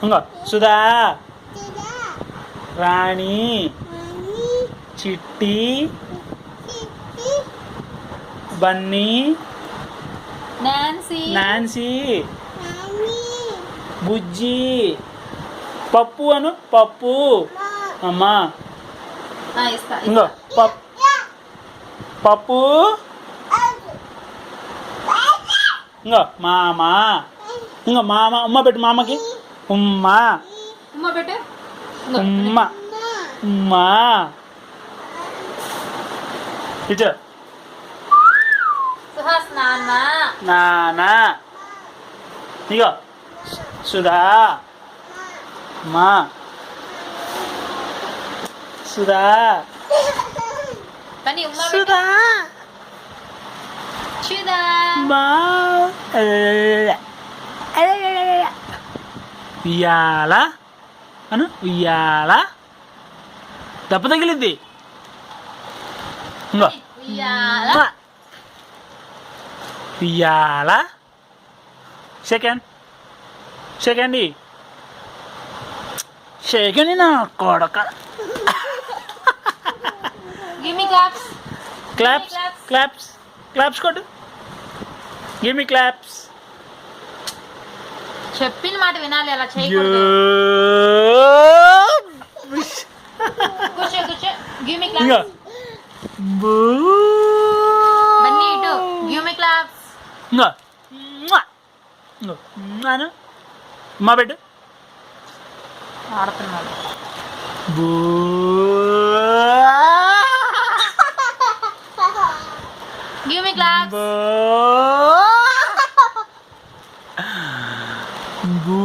ఇంకో సుధా, రాణి, చిట్టి, బన్నీ, నాన్సీ, బుజ్జి, పప్పు అను, పప్పు అమ్మా. ఇంకో పప్పు, ఇంకో మామ, ఇంకో మామ. ఉమ్మ పెట్టు మామకి. ఉమ్మ ఉమ్మ ఉమ్మ. ఇటు నాన్న. ఇగో సుధా, మా సుధా, సుధా, మా. ఉయ్యాల అను, ఉయ్యాల. దెబ్బ తగిలిద్ది. ఇంకో ఉయ్యాల. సెకండ్ సెకండ్ సెకండ్ నా కొడక. క్లాప్స్ క్లాప్స్ క్లాప్స్ కొట్టు. Give me claps. చెప్పిన మాట వినాలి, అలా చేయకూడదు. Give me claps. బన్నీ ఇటు. Give me claps. మా బిడ్డ ఆడుతున్నాడు. Give me claps. బూ